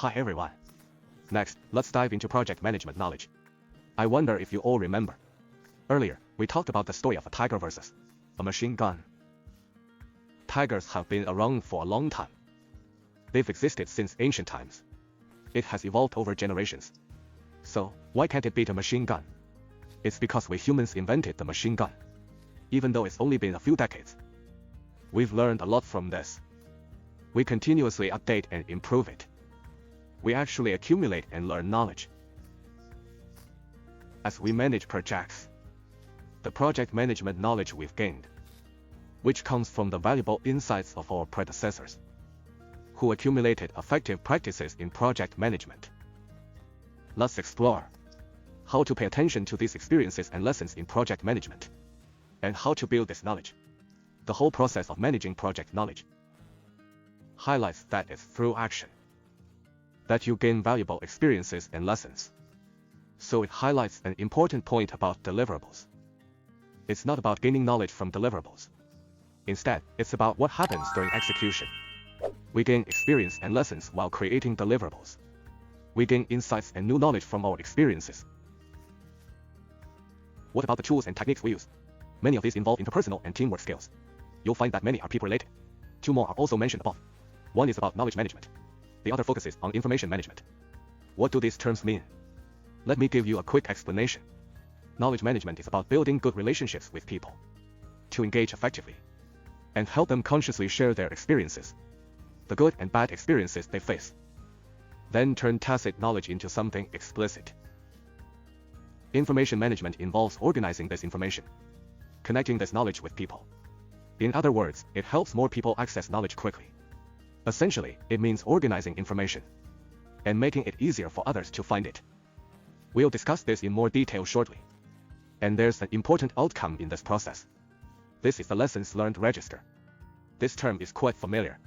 Hi everyone. Next, let's dive into project management knowledge. I wonder if you all remember. Earlier, we talked about the story of a tiger versus a machine gun. Tigers have been around for a long time. They've existed since ancient times. It has evolved over generations. So, why can't it beat a machine gun? It's because we humans invented the machine gun. Even though it's only been a few decades. We've learned a lot from this. We continuously update and improve it. We actually accumulate and learn knowledge. As we manage projects, the project management knowledge we've gained, which comes from the valuable insights of our predecessors, who accumulated effective practices in project management. Let's explore how to pay attention to these experiences and lessons in project management, and how to build this knowledge. The whole process of managing project knowledge highlights that it's through action that you gain valuable experiences and lessons. So it highlights an important point about deliverables. It's not about gaining knowledge from deliverables. Instead, it's about what happens during execution. We gain experience and lessons while creating deliverables. We gain insights and new knowledge from our experiences. What about the tools and techniques we use? Many of these involve interpersonal and teamwork skills. You'll find that many are people-related. Two more are also mentioned above. One is about knowledge management. The other focuses on information management. What do these terms mean? Let me give you a quick explanation. Knowledge management is about building good relationships with people, to engage effectively, and help them consciously share their experiences, the good and bad experiences they face. Then turn tacit knowledge into something explicit. Information management involves organizing this information, connecting this knowledge with people. In other words, it helps more people access knowledge quickly. Essentially, it means organizing information and making it easier for others to find it. We'll discuss this in more detail shortly. And there's an important outcome in this process. This is the lessons learned register. This term is quite familiar.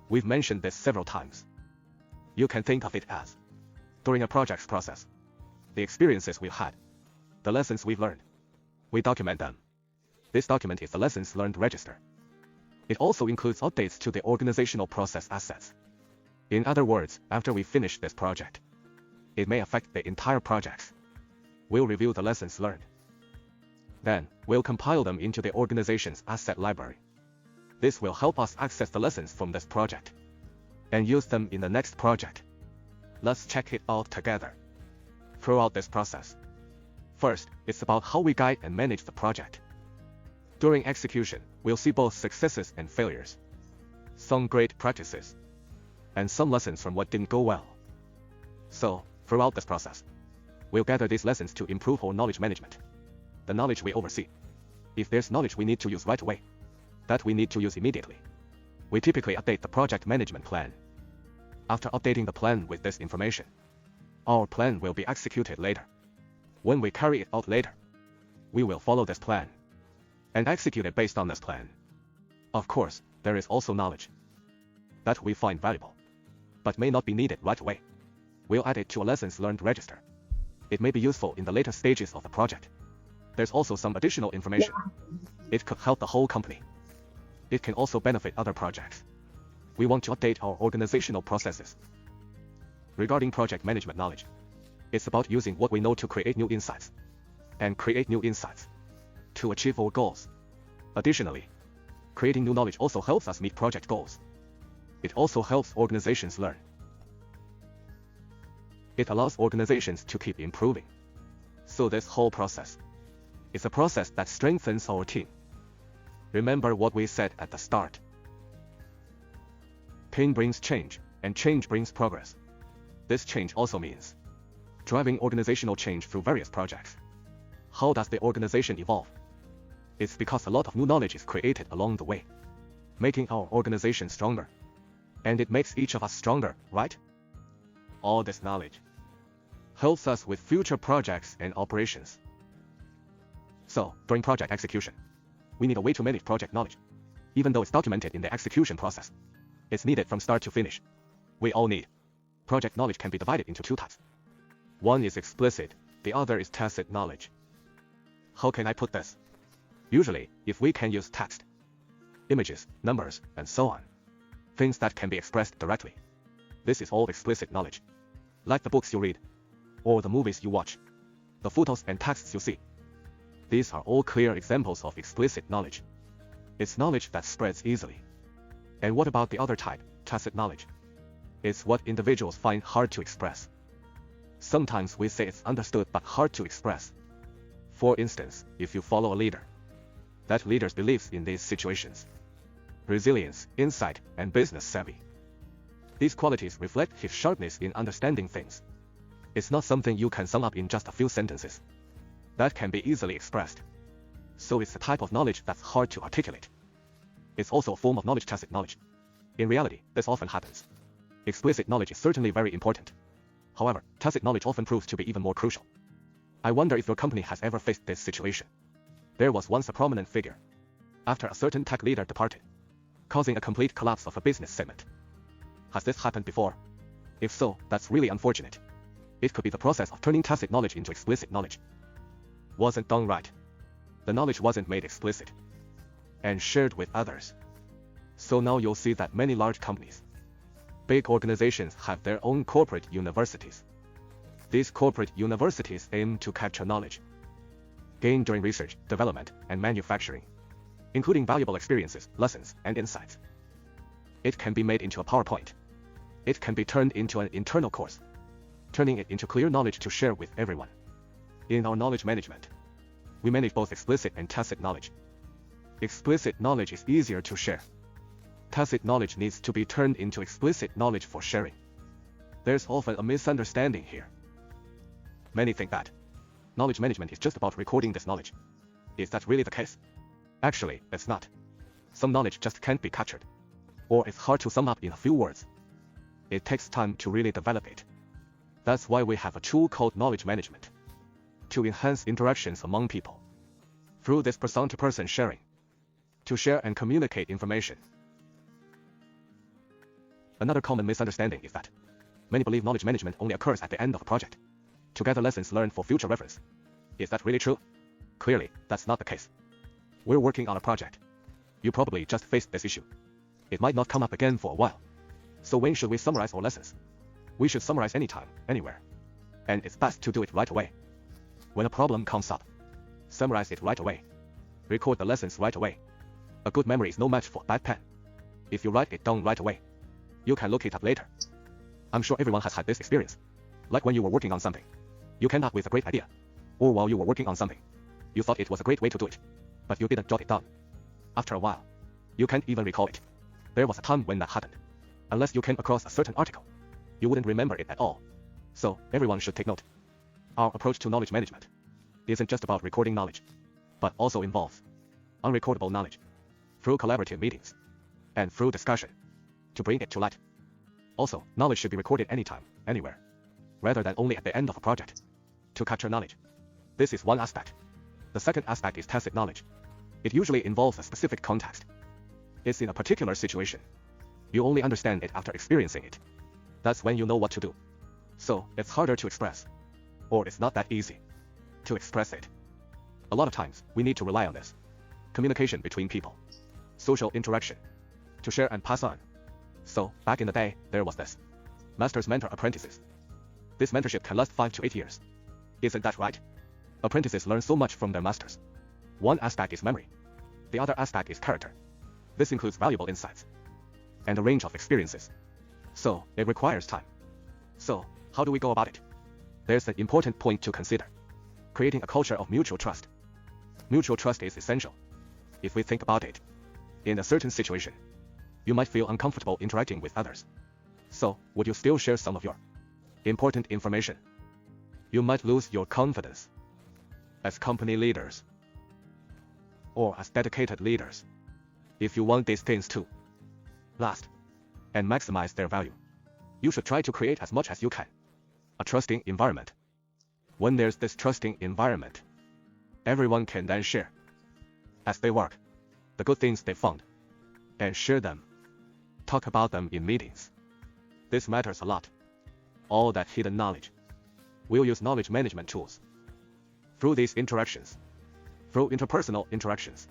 We've mentioned this several times. You can think of it as, during a project's process, the experiences we've had, the lessons we've learned, we document them. This document is the lessons learned register. It also includes updates to the organizational process assets. In other words, after we finish this project, it may affect the entire project. We'll review the lessons learned. Then, we'll compile them into the organization's asset library. This will help us access the lessons from this project and use them in the next project. Let's check it out together. Throughout this process, first, it's about how we guide and manage the project. During execution, we'll see both successes and failures, some great practices, and some lessons from what didn't go well. So, throughout this process, we'll gather these lessons to improve our knowledge management, the knowledge we oversee. If there's knowledge we need to use right away, that we need to use immediately, we typically update the project management plan. After updating the plan with this information, our plan will be executed later. When we carry it out later, we will follow this plan and execute it based on this plan. Of course, there is also knowledge that we find valuable, but may not be needed right away. We'll add it to a lessons learned register. It may be useful in the later stages of the project. There's also some additional information. It could help the whole company. It can also benefit other projects. We want to update our organizational processes. Regarding project management knowledge, it's about using what we know to create new insights, and create new insights to achieve our goals. Additionally, creating new knowledge also helps us meet project goals. It also helps organizations learn. It allows organizations to keep improving. So this whole process is a process that strengthens our team. Remember what we said at the start. Pain brings change, and change brings progress. This change also means driving organizational change through various projects. How does the organization evolve? It's because a lot of new knowledge is created along the way, making our organization stronger. And it makes each of us stronger, right? All this knowledge helps us with future projects and operations. So, during project execution, we need a way to manage project knowledge. Even though it's documented in the execution process, it's needed from start to finish. We all need. Project knowledge can be divided into two types. One is explicit, the other is tacit knowledge. How can I put this? Usually, if we can use text, images, numbers, and so on, things that can be expressed directly, This is all explicit knowledge. Like the books you read, or the movies you watch, the photos and texts you see. These are all clear examples of explicit knowledge. It's knowledge that spreads easily. And what about the other type, tacit knowledge? It's what individuals find hard to express. Sometimes we say it's understood but hard to express. For instance, if you follow a leader, that leader's beliefs in these situations, resilience, insight, and business savvy. These qualities reflect his sharpness in understanding things. It's not something you can sum up in just a few sentences. That can be easily expressed. So it's a type of knowledge that's hard to articulate. It's also a form of knowledge, tacit knowledge. In reality, this often happens. Explicit knowledge is certainly very important. However, tacit knowledge often proves to be even more crucial. I wonder if your company has ever faced this situation. There was once a prominent figure. After a certain tech leader departed, causing a complete collapse of a business segment. Has this happened before? If so, that's really unfortunate. It could be the process of turning tacit knowledge into explicit knowledge. Wasn't done right. The knowledge wasn't made explicit and shared with others. So now you'll see that many large companies, big organizations have their own corporate universities. These corporate universities aim to capture knowledge gained during research, development, and manufacturing, including valuable experiences, lessons, and insights. It can be made into a PowerPoint. It can be turned into an internal course, turning it into clear knowledge to share with everyone. In our knowledge management, we manage both explicit and tacit knowledge. Explicit knowledge is easier to share. Tacit knowledge needs to be turned into explicit knowledge for sharing. There's often a misunderstanding here. Many think that knowledge management is just about recording this knowledge. Is that really the case? Actually, it's not. Some knowledge just can't be captured, or it's hard to sum up in a few words. It takes time to really develop it. That's why we have a tool called knowledge management, to enhance interactions among people through this person-to-person sharing, to share and communicate information. Another common misunderstanding is that many believe knowledge management only occurs at the end of a project, to gather lessons learned for future reference. Is that really true? Clearly, that's not the case. We're working on a project. You probably just faced this issue. It might not come up again for a while. So when should we summarize our lessons? We should summarize anytime, anywhere. And it's best to do it right away. When a problem comes up, summarize it right away. Record the lessons right away. A good memory is no match for a bad pen. If you write it down right away, you can look it up later. I'm sure everyone has had this experience. Like when you were working on something, you came up with a great idea. Or while you were working on something, you thought it was a great way to do it, but you didn't jot it down. After a while, you can't even recall it. There was a time when that happened. Unless you came across a certain article, you wouldn't remember it at all. So, everyone should take note. Our approach to knowledge management isn't just about recording knowledge, but also involves unrecordable knowledge through collaborative meetings and through discussion to bring it to light. Also, knowledge should be recorded anytime, anywhere, rather than only at the end of a project to capture knowledge. This is one aspect. The second aspect is tacit knowledge. It usually involves a specific context. It's in a particular situation. You only understand it after experiencing it. That's when you know what to do. So, it's harder to express. Or it's not that easy to express it. A lot of times, we need to rely on this communication between people, social interaction, to share and pass on. So, back in the day, there was this master's mentor apprentices. This mentorship can last 5 to 8 years. Isn't that right? Apprentices learn so much from their masters. One aspect is memory. The other aspect is character. This includes valuable insights and a range of experiences. So, it requires time. So, how do we go about it? There's an important point to consider. Creating a culture of mutual trust. Mutual trust is essential. If we think about it, in a certain situation, you might feel uncomfortable interacting with others. So, would you still share some of your important information? You might lose your confidence as company leaders or as dedicated leaders. If you want these things to last and maximize their value, you should try to create as much as you can a trusting environment. When there's this trusting environment, everyone can then share as they work the good things they found and share them, talk about them in meetings. This matters a lot. All that hidden knowledge. We'll use knowledge management tools. Through these interactions, through interpersonal interactions,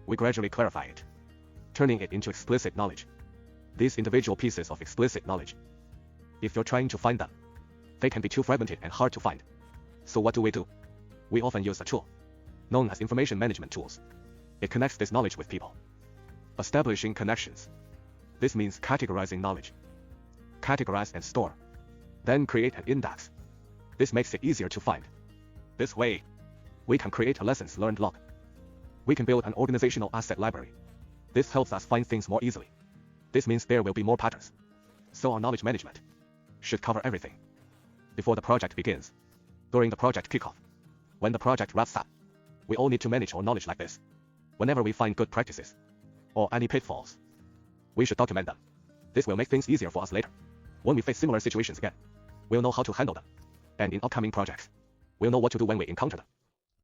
we gradually clarify it, turning it into explicit knowledge. These individual pieces of explicit knowledge If you're trying to find them, they can be too fragmented and hard to find. So what do? We often use a tool known as information management tools. It connects this knowledge with people. Establishing connections. This means categorizing knowledge. Categorize and store. Then create an index. This makes it easier to find. This way, we can create a lessons learned log. We can build an organizational asset library. This helps us find things more easily. This means there will be more patterns. So our knowledge management should cover everything. Before the project begins, during the project kickoff, when the project wraps up, we all need to manage our knowledge like this. Whenever we find good practices or any pitfalls, we should document them. This will make things easier for us later. When we face similar situations again, we'll know how to handle them. And in upcoming projects, we'll know what to do when we encounter them.